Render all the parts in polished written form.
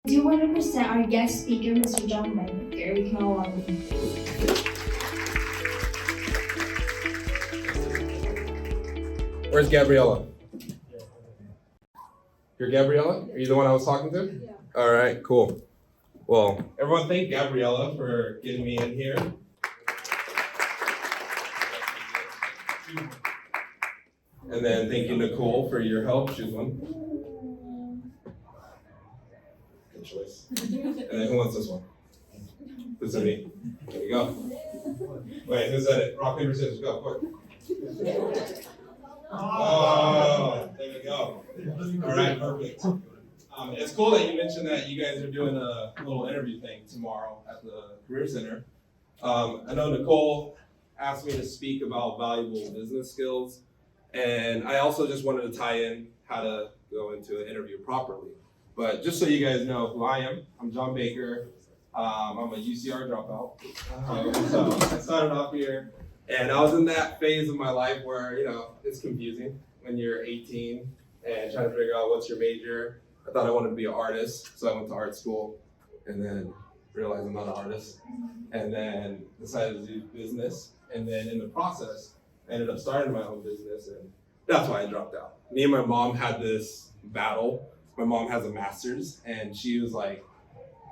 Do you want to present our guest speaker, Mr. John Baker? We can all welcome him. Where's Gabriella? You're Gabriella? Are you the one I was talking to? Yeah. All right, cool. Well, everyone thank Gabriella for getting me in here. And then thank you, Nicole, for your help. Choose one. Good choice. And then who wants this one? This is me. There you go. Wait, who said it? Rock, paper, scissors, go, quick. Oh, there we go. All right, perfect. It's cool that you mentioned that you guys are doing a little interview thing tomorrow at the Career Center. I know Nicole asked me to speak about valuable business skills, and I also just wanted to tie in how to go into an interview properly. But just so you guys know who I am, I'm John Baker. I'm a UCR dropout. So I started off here, and I was in that phase of my life where, it's confusing when you're 18 and trying to figure out what's your major. I thought I wanted to be an artist, so I went to art school and then realized I'm not an artist. And then decided to do business. And then in the process, I ended up starting my own business, and that's why I dropped out. Me and my mom had this battle. My mom has a master's, and she was like,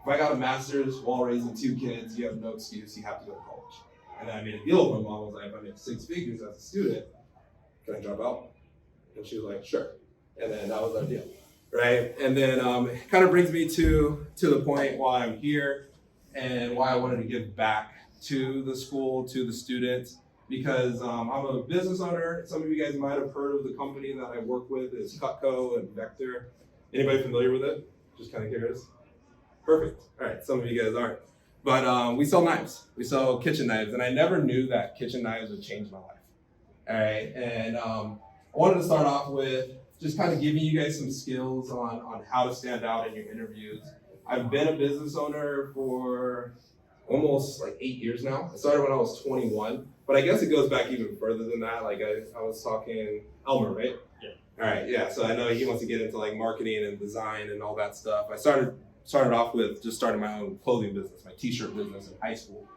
if I got a master's while raising 2 kids, you have no excuse, you have to go to college. And I made a deal with my mom. I was like, if I make 6 figures as a student, can I drop out? And she was like, sure. And then that was our deal, right? And then it kind of brings me to the point why I'm here and why I wanted to give back to the school, to the students, because I'm a business owner. Some of you guys might have heard of the company that I work with is Cutco and Vector. Anybody familiar with it? Just kind of curious. Perfect. All right, some of you guys aren't. But we sell knives. We sell kitchen knives, and I never knew that kitchen knives would change my life. All right, and I wanted to start off with just kind of giving you guys some skills on how to stand out in your interviews. I've been a business owner for almost like 8 years now. I started when I was 21, but I guess it goes back even further than that. Like I was talking Elmer, right? Yeah. All right, yeah. So I know he wants to get into like marketing and design and all that stuff. I started off with just starting my own clothing business, my t-shirt business in high school.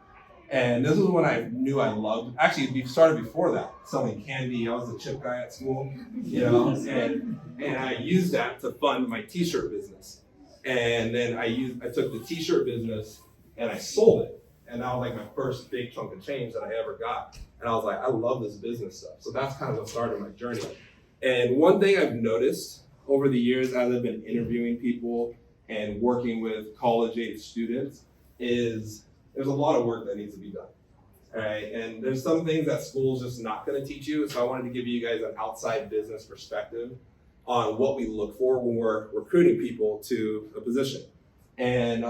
And this was when I knew I loved, actually we started before that, selling candy. I was the chip guy at school, and I used that to fund my t-shirt business. And then I took the t-shirt business and I sold it. And that was like my first big chunk of change that I ever got. And I was like, I love this business stuff. So that's kind of what started my journey. And one thing I've noticed over the years as I've been interviewing people and working with college-age students is there's a lot of work that needs to be done, all right? And there's some things that school's just not gonna teach you, so I wanted to give you guys an outside business perspective on what we look for when we're recruiting people to a position. And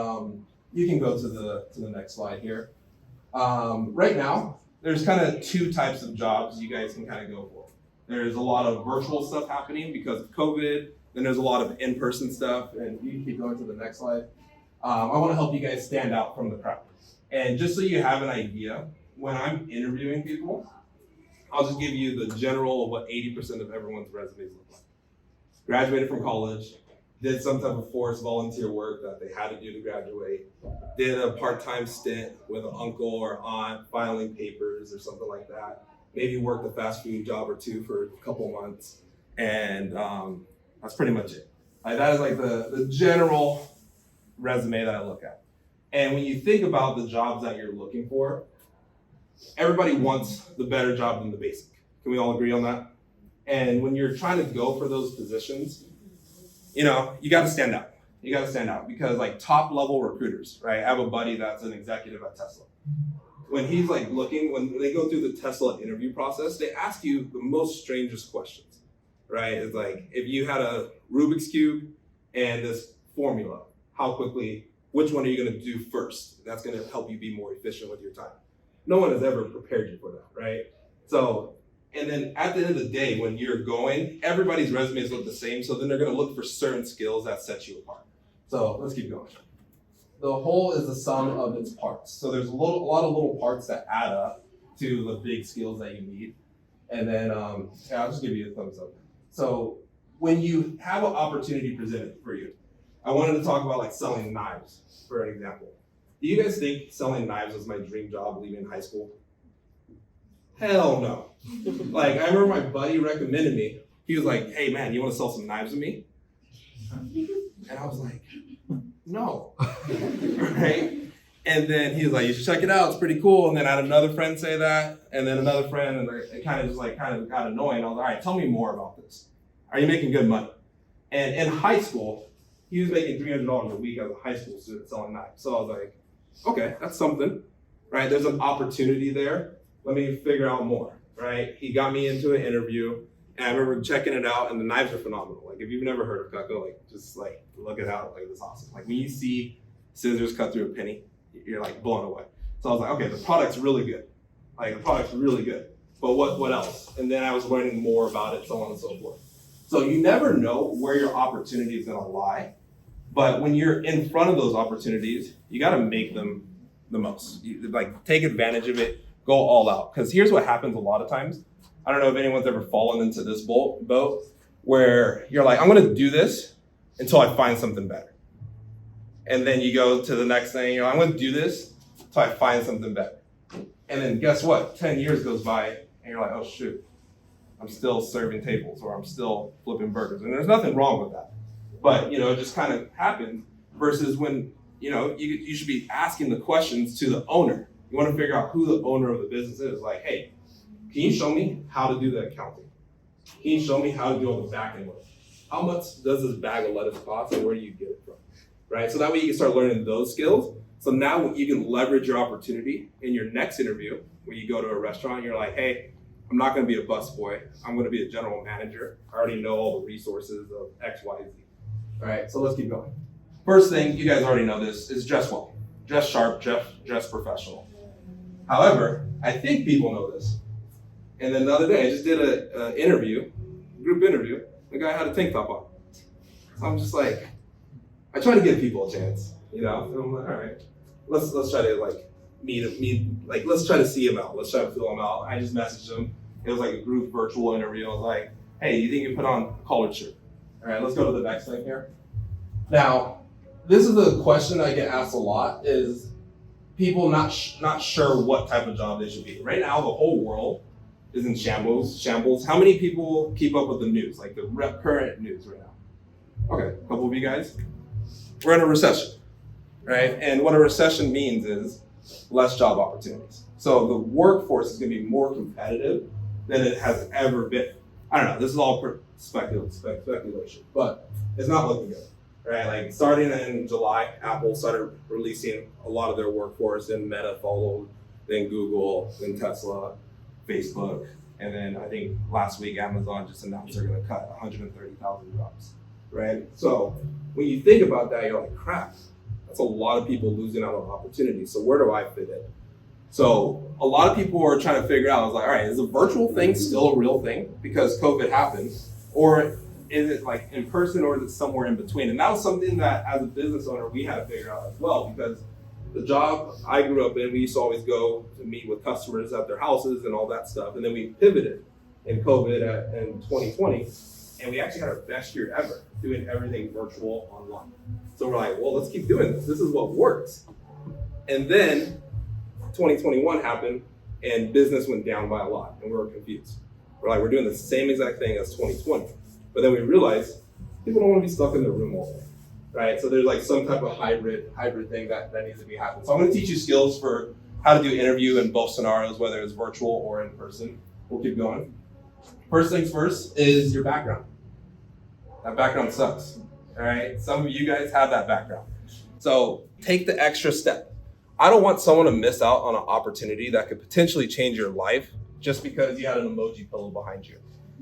you can go to the next slide here. Right now, there's kind of 2 types of jobs you guys can kind of go for. There's a lot of virtual stuff happening because of COVID. Then there's a lot of in-person stuff, and you can keep going to the next slide. I want to help you guys stand out from the crowd. And just so you have an idea, when I'm interviewing people, I'll just give you the general of what 80% of everyone's resumes look like. Graduated from college, did some type of forced volunteer work that they had to do to graduate, did a part-time stint with an uncle or aunt filing papers or something like that, maybe worked a fast food job or 2 for a couple months, and that's pretty much it. That is like the general resume that I look at. And when you think about the jobs that you're looking for, everybody wants the better job than the basic. Can we all agree on that? And when you're trying to go for those positions, you got to stand out. You got to stand out because like top level recruiters, right? I have a buddy that's an executive at Tesla. When he's like looking, when they go through the Tesla interview process, they ask you the most strangest questions, right? It's like, if you had a Rubik's Cube and this formula, how quickly, which one are you going to do first? That's going to help you be more efficient with your time. No one has ever prepared you for that, right? So, and then at the end of the day, when you're going, everybody's resumes look the same. So then they're going to look for certain skills that set you apart. So let's keep going. The whole is the sum of its parts. So there's a lot of little parts that add up to the big skills that you need. And then I'll just give you a thumbs up. So when you have an opportunity presented for you, I wanted to talk about like selling knives, for an example. Do you guys think selling knives was my dream job leaving high school? Hell no. Like, I remember my buddy recommended me. He was like, hey man, you want to sell some knives with me? And I was like, no. Right? And then he was like, you should check it out, it's pretty cool. And then I had another friend say that, and then another friend, and it kind of got annoying. I was like, all right, tell me more about this. Are you making good money? And in high school, he was making $300 a week as a high school student selling knives. So I was like, okay, that's something, right? There's an opportunity there. Let me figure out more, right? He got me into an interview, and I remember checking it out, and the knives are phenomenal. Like, if you've never heard of Cutco, like, just like look it out. Like, it's awesome. Like, when you see scissors cut through a penny, you're like blown away. So I was like, okay, the product's really good. Like, the product's really good. But what else? And then I was learning more about it, so on and so forth. So you never know where your opportunity is gonna lie. But when you're in front of those opportunities, you gotta make them the most. You, like, take advantage of it, go all out. Because here's what happens a lot of times. I don't know if anyone's ever fallen into this boat where you're like, I'm gonna do this until I find something better. And then you go to the next thing, you're like, I'm gonna do this until I find something better. And then guess what? 10 years goes by and you're like, oh shoot, I'm still serving tables or I'm still flipping burgers. And there's nothing wrong with that. But, it just kind of happened versus when, you should be asking the questions to the owner. You want to figure out who the owner of the business is. Like, hey, can you show me how to do the accounting? Can you show me how to do all the back end work? How much does this bag of lettuce cost and where do you get it from? Right? So that way you can start learning those skills. So now you can leverage your opportunity in your next interview where you go to a restaurant, you're like, hey, I'm not going to be a busboy. I'm going to be a general manager. I already know all the resources of X, Y, Z. All right, so let's keep going. First thing, you guys already know this, is dress well. Dress sharp, dress professional. However, I think people know this. And then the other day, I just did an interview, group interview. The guy had a tank top on. So I'm just like, I try to give people a chance, And I'm like, all right, let's try to meet, let's try to see him out. Let's try to feel him out. I just messaged him. It was like a group virtual interview. I was like, hey, you think you put on a collared shirt? All right, let's go to the next thing here. Now, this is a question I get asked a lot, is people not sure what type of job they should be. Right now, the whole world is in shambles. How many people keep up with the news, like the current news right now? Okay, a couple of you guys. We're in a recession, right? And what a recession means is less job opportunities. So the workforce is gonna be more competitive than it has ever been. I don't know, this is all speculation, but it's not looking good, right? Like, starting in July, Apple started releasing a lot of their workforce, and Meta followed, then Google, then Tesla, Facebook, and then I think last week Amazon just announced they're gonna cut 130,000 jobs, right? So when you think about that, you're like, crap, that's a lot of people losing out on opportunities. So where do I fit in? So a lot of people are trying to figure out, I was like, all right, is the virtual thing still a real thing because COVID happened? Or is it like in person, or is it somewhere in between? And that was something that as a business owner, we had to figure out as well, because the job I grew up in, we used to always go to meet with customers at their houses and all that stuff. And then we pivoted in COVID in 2020, and we actually had our best year ever doing everything virtual online. So we're like, well, let's keep doing this. This is what works. And then 2021 happened and business went down by a lot and we were confused. We're like, we're doing the same exact thing as 2020. But then we realized people don't want to be stuck in their room all day, right? So there's like some type of hybrid thing that needs to be happening. So I'm going to teach you skills for how to do interview in both scenarios, whether it's virtual or in person. We'll keep going. First things first is your background. That background sucks, all right? Some of you guys have that background. So take the extra step. I don't want someone to miss out on an opportunity that could potentially change your life just because you had an emoji pillow behind you.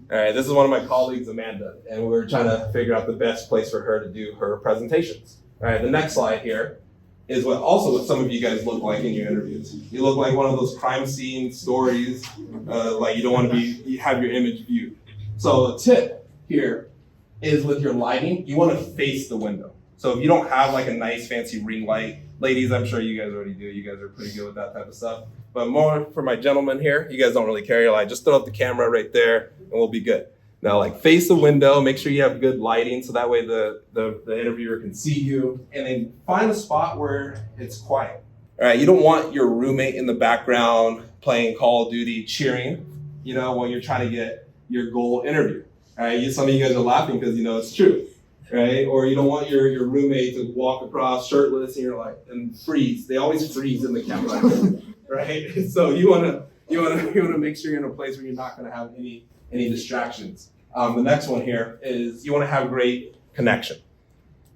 All right, this is one of my colleagues, Amanda, and we're trying to figure out the best place for her to do her presentations. All right, the next slide here is what some of you guys look like in your interviews. You look like one of those crime scene stories, like you don't want to have your image viewed. So the tip here is with your lighting, you want to face the window. So if you don't have like a nice fancy ring light, ladies, I'm sure you guys already do. You guys are pretty good with that type of stuff. But more for my gentlemen here, you guys don't really carry a light. Just throw up the camera right there and we'll be good. Now, like face the window, make sure you have good lighting so that way the interviewer can see you, and then find a spot where it's quiet. All right, you don't want your roommate in the background playing Call of Duty, cheering, when you're trying to get your goal interview. All right, some of you guys are laughing because it's true, right? Or you don't want your roommate to walk across shirtless and you're like, and freeze. They always freeze in the camera, right? So you wanna make sure you're in a place where you're not gonna have any distractions. The next one here is you want to have great connection.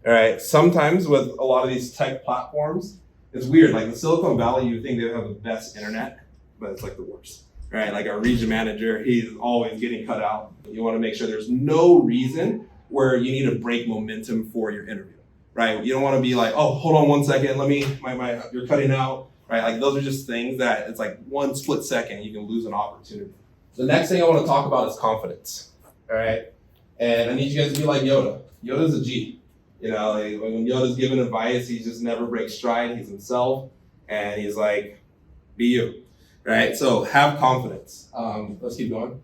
All right. Sometimes with a lot of these tech platforms, it's weird. Like the Silicon Valley, you think they have the best internet, but it's like the worst. All right. Like our region manager, he's always getting cut out. You want to make sure there's no reason where you need to break momentum for your interview, right? You don't want to be like, oh, hold on 1 second. You're cutting out, right? Like those are just things that it's like one split second, you can lose an opportunity. The next thing I want to talk about is confidence, all right? And I need you guys to be like Yoda. Yoda's a G. Like when Yoda's giving advice, he just never breaks stride. He's himself, and he's like, be you, right? So have confidence. Let's keep going.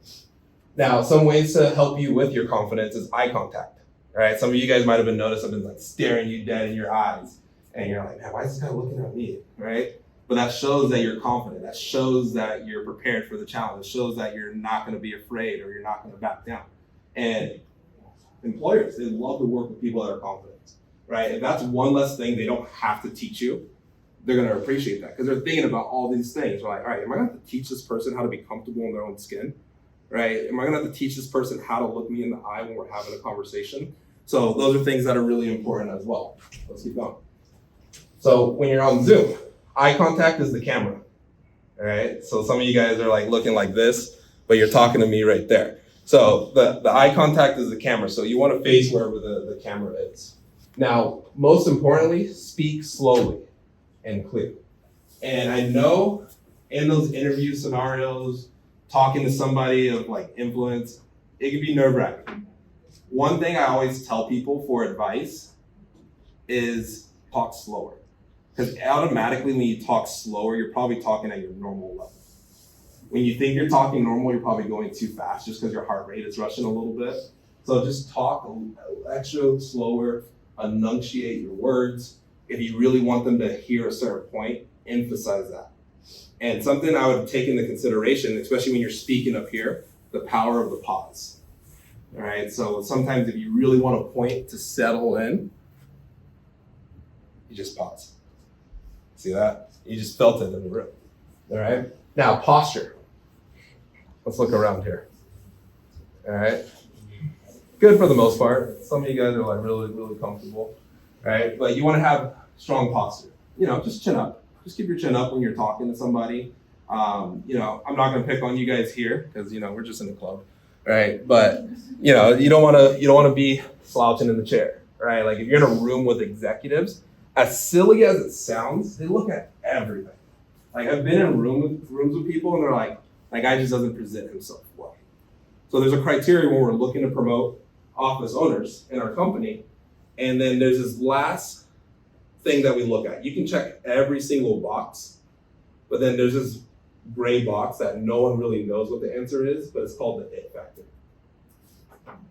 Now, some ways to help you with your confidence is eye contact, all right? Some of you guys might have been noticed I've been like staring you dead in your eyes, and you're like, man, why is this guy looking at me, right? But that shows that you're confident. That shows that you're prepared for the challenge. It shows that you're not going to be afraid or you're not going to back down. And employers, they love to work with people that are confident, right? If that's one less thing they don't have to teach you, they're going to appreciate that because they're thinking about all these things. They're like, all right, am I going to have to teach this person how to be comfortable in their own skin, right? Am I going to have to teach this person how to look me in the eye when we're having a conversation? So those are things that are really important as well. Let's keep going. So when you're on Zoom, eye contact is the camera, all right? So some of you guys are like looking like this, but you're talking to me right there. So the eye contact is the camera. So you want to face wherever the camera is. Now, most importantly, speak slowly and clear. And I know in those interview scenarios, talking to somebody of like influence, it can be nerve-wracking. One thing I always tell people for advice is talk slower. Because automatically when you talk slower, you're probably talking at your normal level. When you think you're talking normal, you're probably going too fast just because your heart rate is rushing a little bit. So just talk extra slower, enunciate your words. If you really want them to hear a certain point, emphasize that. And something I would take into consideration, especially when you're speaking up here, the power of the pause. All right, so sometimes if you really want a point to settle in, you just pause. See that? You just felt it in the room. All right. Now, posture. Let's look around here. All right. Good for the most part. Some of you guys are like really, really comfortable. All right. But you want to have strong posture. Just chin up. Just keep your chin up when you're talking to somebody. I'm not going to pick on you guys here because, we're just in the club. Right. But, you don't want to be slouching in the chair. Right. Like if you're in a room with executives, as silly as it sounds, they look at everything. Like I've been in rooms with people and they're like, that guy just doesn't present himself well. So there's a criteria when we're looking to promote office owners in our company. And then there's this last thing that we look at. You can check every single box, but then there's this gray box that no one really knows what the answer is, but it's called the it factor.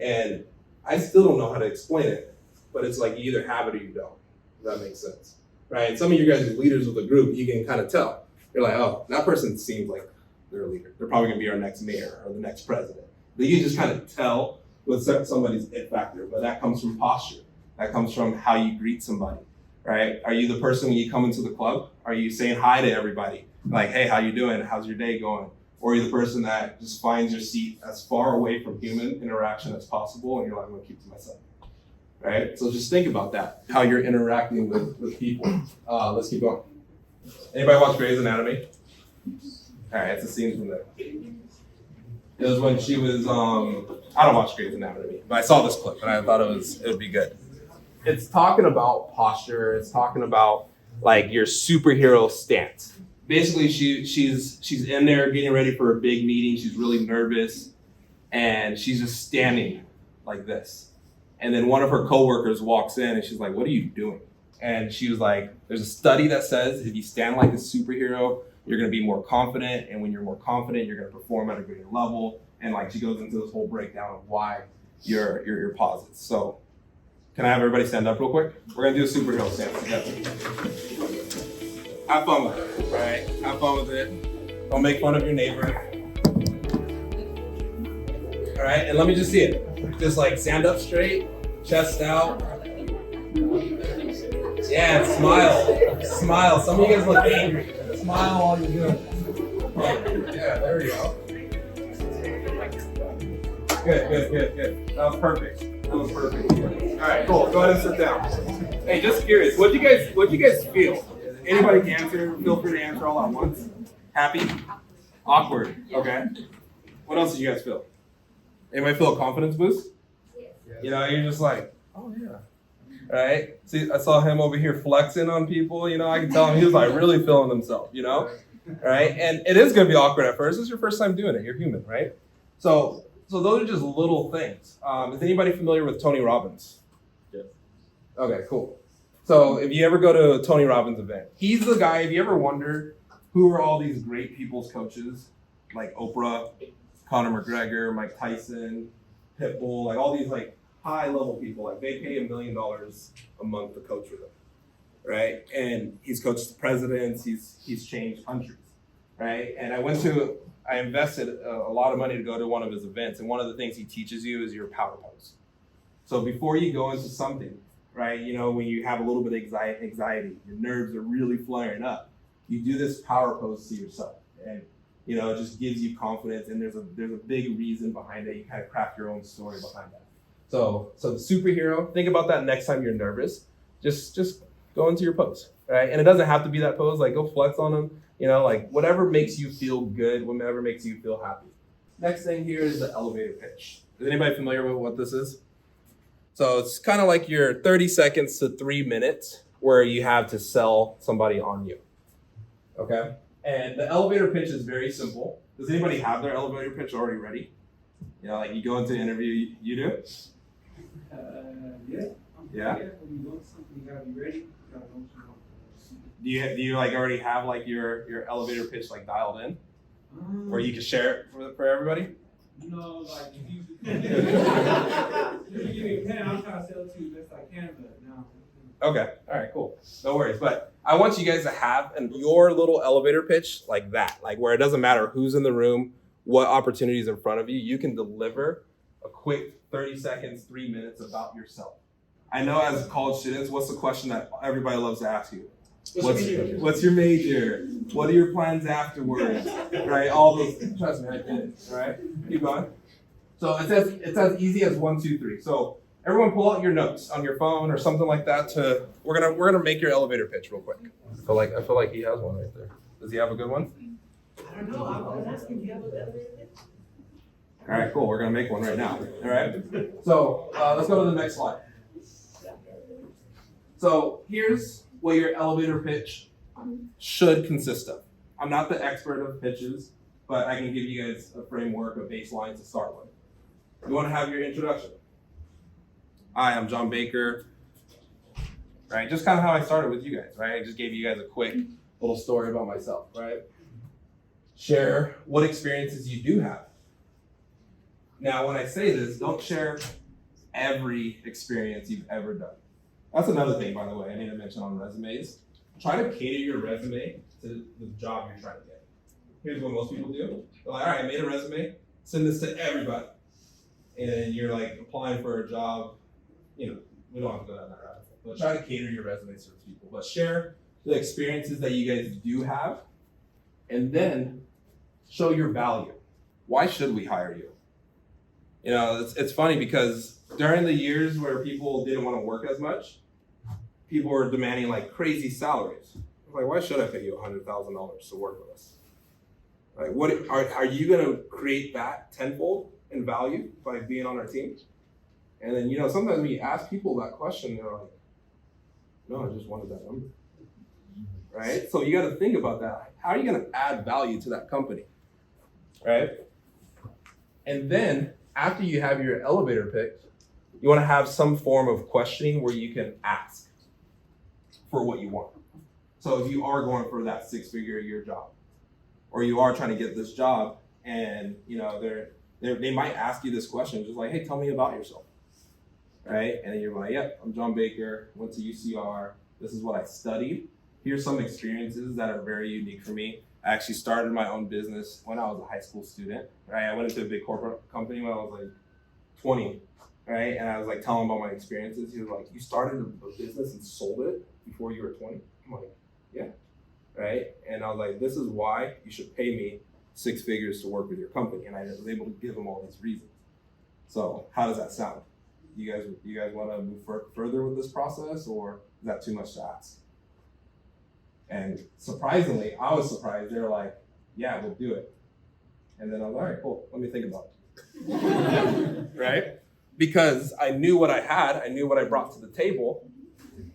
And I still don't know how to explain it, but it's like you either have it or you don't. If that makes sense, right? And some of you guys as leaders of the group, you can kind of tell. You're like, oh, that person seems like they're a leader. They're probably gonna be our next mayor or the next president. But you can just kind of tell with somebody's it factor, but that comes from posture. That comes from how you greet somebody, right? Are you the person when you come into the club? Are you saying hi to everybody? Like, hey, how you doing? How's your day going? Or are you the person that just finds your seat as far away from human interaction as possible and you're like, I'm gonna keep to myself? Right? So just think about that, how you're interacting with people. Let's keep going. Anybody watch Grey's Anatomy? All right, it's a scene from there. It was when she was, I don't watch Grey's Anatomy, but I saw this clip and I thought it would be good. It's talking about posture. It's talking about like your superhero stance. Basically, she's in there getting ready for a big meeting. She's really nervous and she's just standing like this. And then one of her coworkers walks in and she's like, what are you doing? And she was like, there's a study that says if you stand like a superhero, you're going to be more confident. And when you're more confident, you're going to perform at a greater level. And like she goes into this whole breakdown of why you're positive. So can I have everybody stand up real quick? We're gonna do a superhero stance together. Have fun with it, all right? Have fun with it. Don't make fun of your neighbor. All right, and let me just see it. Just like stand up straight, chest out. Yeah, smile. Smile. Some of you guys look angry. Smile while you're doing it. Yeah, there we go. Good. That was perfect. All right, cool. Go ahead and sit down. Hey, just curious, what'd you guys feel? Anybody can answer. Feel free to answer all at once. Happy? Awkward. Okay. What else did you guys feel? Anybody feel a confidence boost? You know, you're just like, oh yeah. All right. See, I saw him over here flexing on people. You know, I can tell him he was like really feeling himself. You know. All right. And it is gonna be awkward at first. It's your first time doing it. You're human, right? So those are just little things. Is anybody familiar with Tony Robbins? Yes. Okay, cool. So if you ever go to a Tony Robbins event, he's the guy, if you ever wonder who are all these great people's coaches, like Oprah, Conor McGregor, Mike Tyson, Pitbull, like all these like high level people, like they pay $1 million a month to coach for them, right? And he's coached presidents, he's changed countries, right? And I invested a lot of money to go to one of his events, and one of the things he teaches you is your power pose. So before you go into something, right, you know, when you have a little bit of anxiety, your nerves are really flaring up, you do this power pose to yourself, and you know, it just gives you confidence, and there's a big reason behind it. You kind of craft your own story behind that. So the superhero, think about that next time you're nervous. Just go into your pose, right? And it doesn't have to be that pose. Like go flex on them. You know, like whatever makes you feel good, whatever makes you feel happy. Next thing here is the elevator pitch. Is anybody familiar with what this is? So it's kind of like your 30 seconds to 3 minutes where you have to sell somebody on you. Okay? And the elevator pitch is very simple. Does anybody have their elevator pitch already ready? You know, like you go into an interview, you do? Yeah. Yeah? When you go to something, you gotta be ready. Do you like already have like your elevator pitch like dialed in? Or you can share it for everybody? You know, like if you if you give me a pen, I'll try to sell it to you best I can, but no. Okay, all right, cool. No worries. But I want you guys to have your little elevator pitch like that, like where it doesn't matter who's in the room, what opportunities in front of you, you can deliver a quick 30 seconds, 3 minutes about yourself. I know as college students, what's the question that everybody loves to ask you? What's your major? What are your plans afterwards? Right? All those. Trust me, I did it. All right? Keep going. So it's as easy as 1, 2, 3. So everyone pull out your notes on your phone or something like that. We're gonna make your elevator pitch real quick. I feel like he has one right there. Does he have a good one? I don't know. I was asking, do you have an elevator pitch? All right, cool. We're gonna make one right now. All right. So let's go to the next slide. So here's what your elevator pitch should consist of. I'm not the expert of pitches, but I can give you guys a framework, a baseline to start with. You want to have your introduction. Hi, I'm John Baker. Right, just kind of how I started with you guys, right? I just gave you guys a quick little story about myself, right? Share what experiences you do have. Now, when I say this, don't share every experience you've ever done. That's another thing, by the way, I need to mention on resumes. Try to cater your resume to the job you're trying to get. Here's what most people do. They're like, all right, I made a resume, send this to everybody. And you're like applying for a job, you know, we don't have to go down that rabbit hole. But try to cater your resume to those people. But share the experiences that you guys do have, and then show your value. Why should we hire you? You know, it's funny because during the years where people didn't want to work as much, people were demanding like crazy salaries. Like, why should I pay you $100,000 to work with us? Like, what are you going to create that tenfold in value by being on our team? And then, you know, sometimes when you ask people that question, they're like, no, I just wanted that number. Right? So you got to think about that. How are you going to add value to that company? Right? And then after you have your elevator pitch, you want to have some form of questioning where you can ask for what you want. So if you are going for that 6-figure a year job, or you are trying to get this job and, you know, They might ask you this question, just like, hey, tell me about yourself, right? And then you're like, yep, I'm John Baker, went to UCR, this is what I studied. Here's some experiences that are very unique for me. I actually started my own business when I was a high school student, right? I went into a big corporate company when I was like 20, right? And I was like telling him about my experiences. He was like, you started a business and sold it before you were 20? I'm like, yeah, right? And I was like, this is why you should pay me 6 figures to work with your company. And I was able to give him all these reasons. So how does that sound? You guys want to move further with this process, or is that too much to ask? And surprisingly, I was surprised. They were like, yeah, we'll do it. And then I was like, all right, cool, let me think about it. Right? Because I knew what I had, I knew what I brought to the table.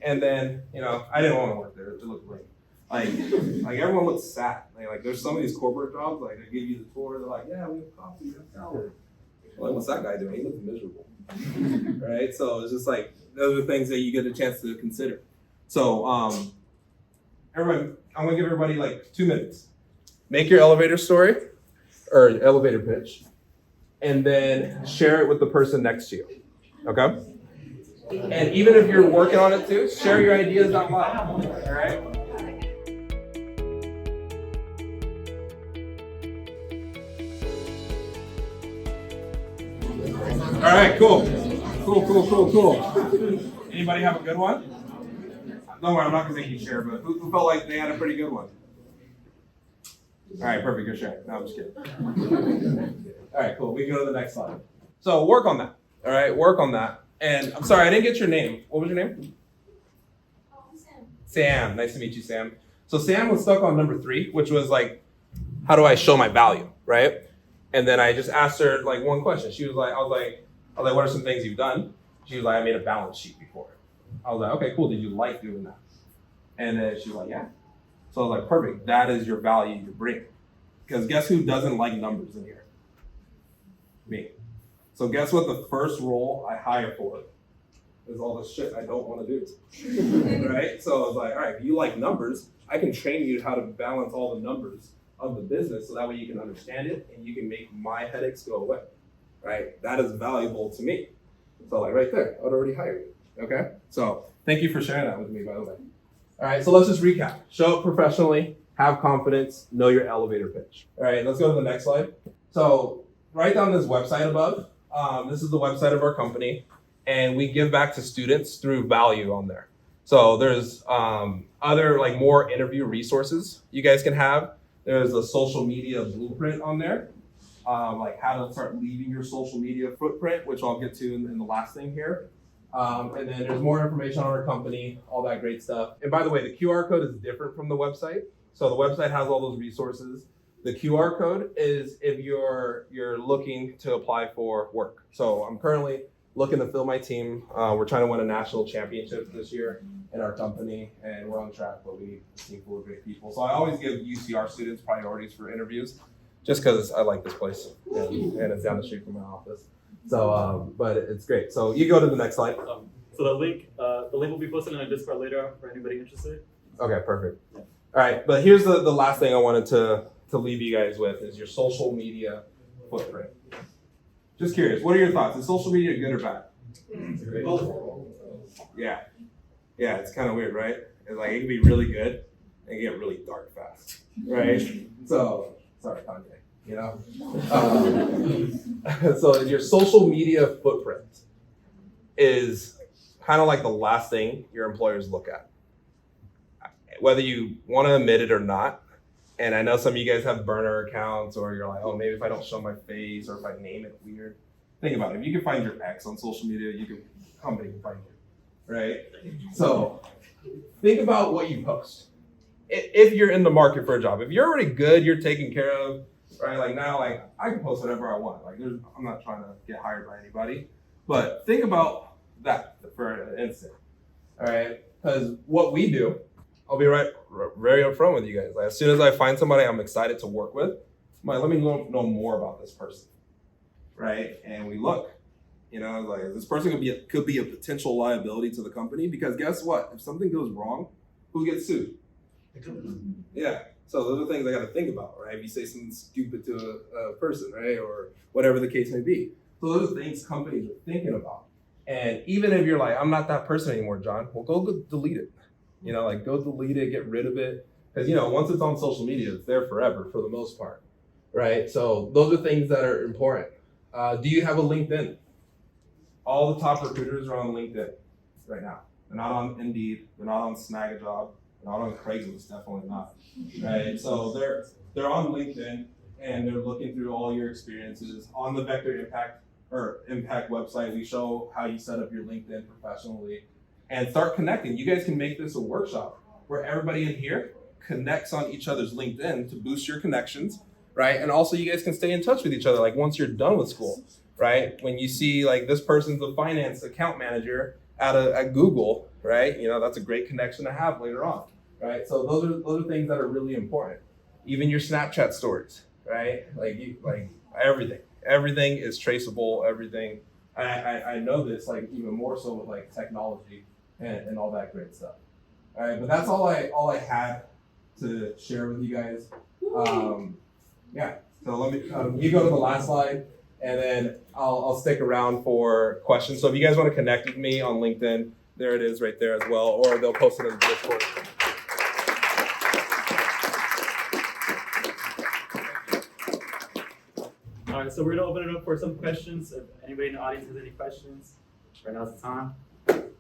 And then, I didn't want to work there. It looked like everyone looks sad. Like there's some of these corporate jobs, like they give you the tour, they're like, yeah, we have coffee, we have salad. Like, what's that guy doing? He looks miserable. Right? So it's just like, those are things that you get a chance to consider. So, everybody, I'm gonna give everybody like 2 minutes. Make your elevator story or elevator pitch, and then share it with the person next to you. Okay? And even if you're working on it too, share your ideas out loud. All right? All right, cool. Cool. Anybody have a good one? Don't worry, I'm not gonna make you share, but who felt like they had a pretty good one? All right, perfect, good share. No, I'm just kidding. All right, cool, we can go to the next slide. So work on that, all right, work on that. And I'm sorry, I didn't get your name. What was your name? Sam, nice to meet you, Sam. So Sam was stuck on number 3, which was like, how do I show my value, right? And then I just asked her like one question. She was like, I was like, what are some things you've done? She was like, I made a balance sheet before. I was like, okay, cool. Did you like doing that? And then she was like, yeah. So I was like, perfect. That is your value you bring. Because guess who doesn't like numbers in here? Me. So guess what the first role I hire for is all the shit I don't want to do. Right? So I was like, all right, if you like numbers, I can train you how to balance all the numbers of the business so that way you can understand it and you can make my headaches go away. Right? That is valuable to me. So like right there, I'd already hire you. Okay, so thank you for sharing that with me, by the way. All right, so let's just recap. Show up professionally, have confidence, know your elevator pitch. All right, let's go to the next slide. So write down this website above. This is the website of our company, and we give back to students through value on there. So there's other like more interview resources you guys can have. There's a social media blueprint on there, like how to start leaving your social media footprint, which I'll get to in the last thing here. And then there's more information on our company, all that great stuff. And by the way, the QR code is different from the website. So the website has all those resources. The QR code is if you're looking to apply for work. So I'm currently looking to fill my team. We're trying to win a national championship this year in our company, and we're on track, but we need a team full of great people. So I always give UCR students priorities for interviews, just because I like this place, and it's down the street from my office. So, but it's great. So you go to the next slide. So the link will be posted in the Discord later for anybody interested. Okay, perfect. Yeah. All right, but here's the last thing I wanted to leave you guys with is your social media footprint. Just curious, what are your thoughts? Is social media good or bad? Yeah, it's kind of weird, right? It's like it can be really good and get really dark fast, right? So, sorry, Kanye. So your social media footprint is kind of like the last thing your employers look at, whether you want to admit it or not. And I know some of you guys have burner accounts, or you're like, oh, maybe if I don't show my face or if I name it weird. Think about it. If you can find your ex on social media, company can find you, right? So think about what you post. If you're in the market for a job, if you're already good, you're taken care of, right? Like now, like I can post whatever I want. Like I'm not trying to get hired by anybody, but think about that for an instant, all right? Because what we do, I'll be very upfront with you guys. Like as soon as I find somebody I'm excited to work with, I'm like, let me know more about this person, right? And we look, like this person could be a potential liability to the company, because guess what? If something goes wrong, who gets sued? Yeah, So those are things I got to think about, right? If you say something stupid to a person, right, or whatever the case may be. So those are things companies are thinking about. And even if you're like, I'm not that person anymore, John, well, go delete it. Like go delete it, get rid of it. Because, once it's on social media, it's there forever for the most part, right? So those are things that are important. Do you have a LinkedIn? All the top recruiters are on LinkedIn right now. They're not on Indeed. They're not on Snagajob. They're not on Craigslist, definitely not, right? So they're on LinkedIn and they're looking through all your experiences. On the Vector Impact website, we show how you set up your LinkedIn professionally and start connecting. You guys can make this a workshop where everybody in here connects on each other's LinkedIn to boost your connections, right? And also you guys can stay in touch with each other, like once you're done with school, right? When you see like this person's a finance account manager at Google, right? That's a great connection to have later on, right? So those are things that are really important. Even your Snapchat stories, right? Like everything is traceable. Everything. I know this like even more so with like technology and all that great stuff. All right, but that's all I had to share with you guys. Yeah. So let me you go to the last slide, and then I'll stick around for questions. So if you guys want to connect with me on LinkedIn, there it is right there as well, or they'll post it in the Discord. All right, so we're gonna open it up for some questions. If anybody in the audience has any questions, right now's the time.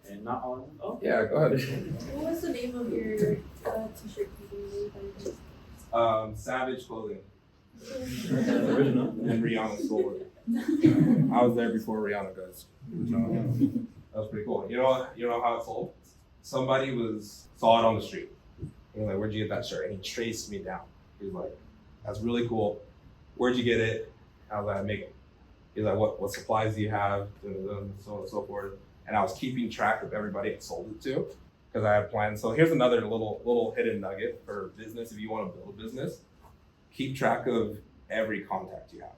And not all of them. Oh, Yeah, go ahead. What was the name of your t-shirt company? Savage Clothing. original. And Rihanna stole it. I was there before Rihanna does. That was pretty cool. You know how it sold? Somebody saw it on the street. He was like, "Where'd you get that shirt?" And he traced me down. He was like, "That's really cool. Where'd you get it?" I was like, "I make it." He was like, "What supplies do you have?" And so on and so forth. And I was keeping track of everybody I sold it to because I had plans. So here's another little hidden nugget for business. If you want to build a business, keep track of every contact you have.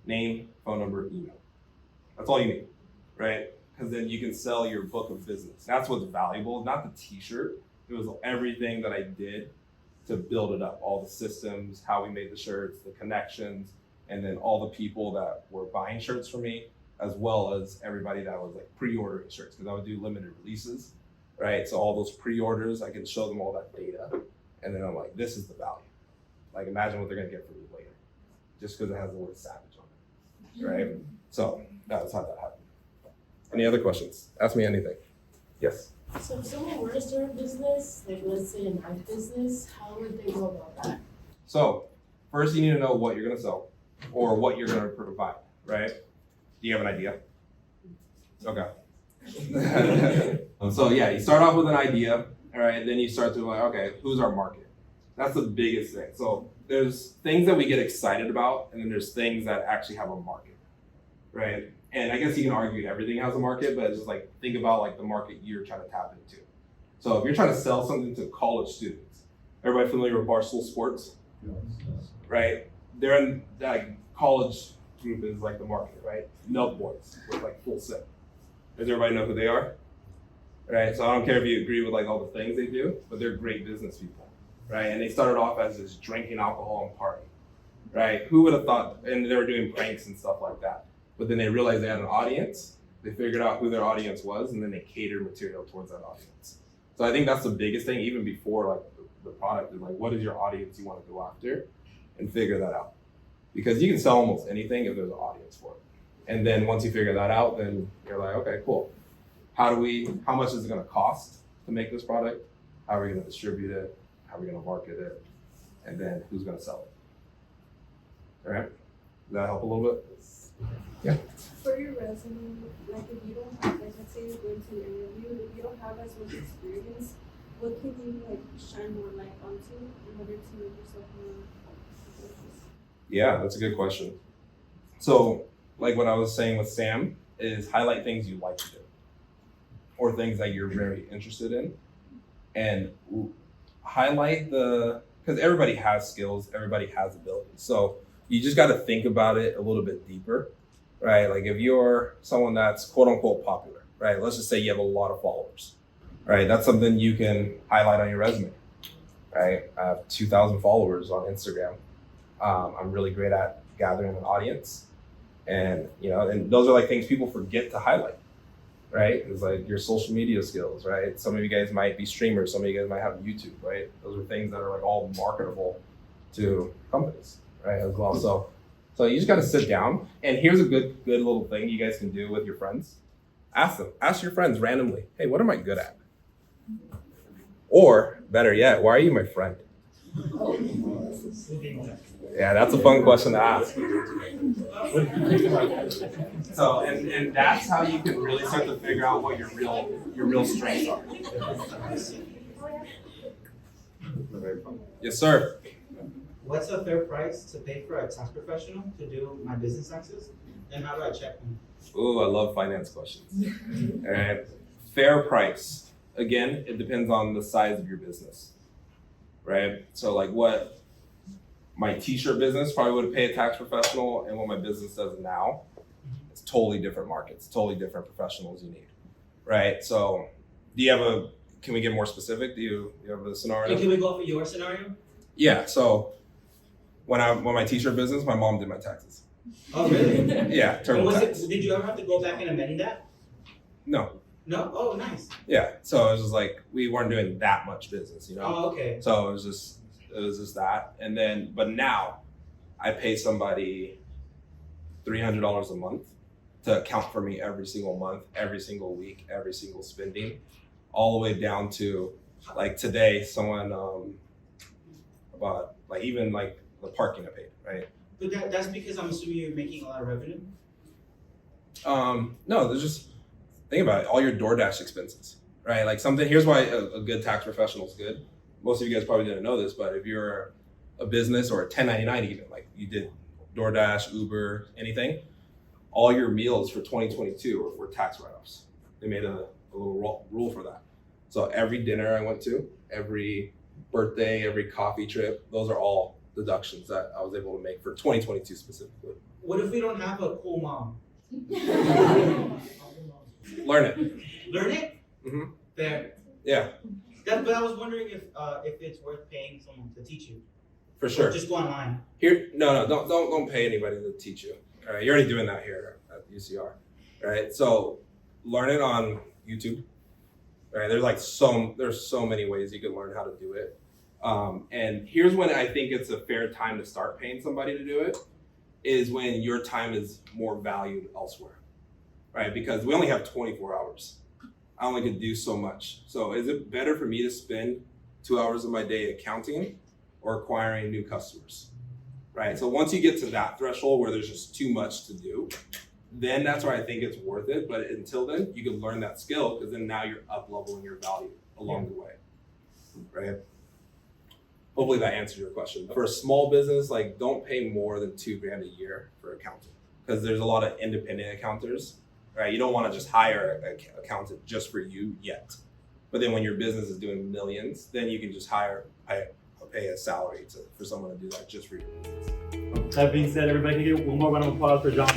Name, phone number, email. That's all you need, right? Because then you can sell your book of business. That's what's valuable, not the t-shirt. It was everything that I did to build it up. All the systems, how we made the shirts, the connections, and then all the people that were buying shirts from me, as well as everybody that was like pre-ordering shirts, because I would do limited releases, right? So all those pre-orders, I can show them all that data, and then I'm like, this is the value. Like imagine what they're gonna get from me later, just because it has the word savage on it, right? So that's how that happened. Any other questions? Ask me anything. Yes. So if someone were to start a business, like let's say a knife business, how would they go about that? So first you need to know what you're gonna sell or what you're gonna provide, right? Do you have an idea? Okay. So yeah, you start off with an idea, all right, then you start to like, okay, who's our market? That's the biggest thing. So there's things that we get excited about, and then there's things that actually have a market, right? And I guess you can argue everything has a market, but it's just like, think about like the market you're trying to tap into. So if you're trying to sell something to college students, everybody familiar with Barstool Sports? Right? They're in that college group is like the market, right? Milk boys with like full sip. Does everybody know who they are? Right? So I don't care if you agree with like all the things they do, but they're great business people, right? And they started off as just drinking alcohol and partying, right? Who would have thought, and they were doing pranks and stuff like that. But then they realized they had an audience, they figured out who their audience was, and then they catered material towards that audience. So I think that's the biggest thing, even before like the product, is like, what is your audience you want to go after, and figure that out. Because you can sell almost anything if there's an audience for it. And then once you figure that out, then you're like, okay, cool. How much is it gonna cost to make this product? How are we gonna distribute it? How are we gonna market it? And then who's gonna sell it? All right, does that help a little bit? Yeah. For your resume, like if you don't have, like let's say you're going to an interview, if you don't have as much experience, what can you like shine more light onto in order to make yourself more focused? Yeah, that's a good question. So like what I was saying with Sam is highlight things you like to do or things that you're very interested in, and highlight because everybody has skills, everybody has abilities. So you just got to think about it a little bit deeper, right? Like if you're someone that's quote unquote popular, right? Let's just say you have a lot of followers, right? That's something you can highlight on your resume. right? I have 2,000 followers on Instagram. I'm really great at gathering an audience, and and those are like things people forget to highlight, right? It's like your social media skills, right? Some of you guys might be streamers, some of you guys might have YouTube, right? Those are things that are like all marketable to companies, right? As well. So you just got to sit down, and here's a good little thing you guys can do with your friends. Ask your friends randomly, hey, what am I good at? Or better yet, why are you my friend? Yeah, that's a fun question to ask. So, and that's how you can really start to figure out what your real strengths are. Yes, sir. What's a fair price to pay for a tax professional to do my business taxes? And how do I check them? Ooh, I love finance questions. All right. Fair price. Again, it depends on the size of your business, right? So like what my t-shirt business probably would pay a tax professional, and what my business does now, it's totally different markets, totally different professionals you need, right? So can we get more specific? Do you have a scenario? And can we go off of your scenario? Yeah, so when my t-shirt business, my mom did my taxes. Oh, really? Yeah, TurboTax. Did you ever have to go back and amend that? No. No? Oh, nice. Yeah, so it was just like we weren't doing that much business, Oh, okay. So it was just that, and then but now I pay somebody $300 a month to account for me every single month, every single week, every single spending, all the way down to like today, someone about like even like the parking I paid, right? But that's because I'm assuming you're making a lot of revenue. No, there's just think about it, all your DoorDash expenses, right? Like here's why a good tax professional is good. Most of you guys probably didn't know this, but if you're a business or a 1099 even, like you did DoorDash, Uber, anything, all your meals for 2022 were tax write-offs. They made a little rule for that. So every dinner I went to, every birthday, every coffee trip, those are all deductions that I was able to make for 2022 specifically. What if we don't have a cool mom? Learn it. Learn it? Mm-hmm. Fair. Yeah, But I was wondering if it's worth paying someone to teach you. for sure. Or just go online. Here, no, don't pay anybody to teach you. All right, you're already doing that here at UCR, right? So learn it on YouTube. Right, there's so many ways you can learn how to do it. And here's when I think it's a fair time to start paying somebody to do it, is when your time is more valued elsewhere, right? Because we only have 24 hours. I only can do so much. So is it better for me to spend 2 hours of my day accounting or acquiring new customers, right? So once you get to that threshold where there's just too much to do, then that's where I think it's worth it. But until then, you can learn that skill, because then now you're up leveling your value along the way, right? Hopefully that answers your question. For a small business, like don't pay more than $2,000 a year for accounting, because there's a lot of independent accountants, right? You don't want to just hire an accountant just for you yet. But then when your business is doing millions, then you can just pay a salary for someone to do that just for your business. That being said, everybody can get one more round of applause for John.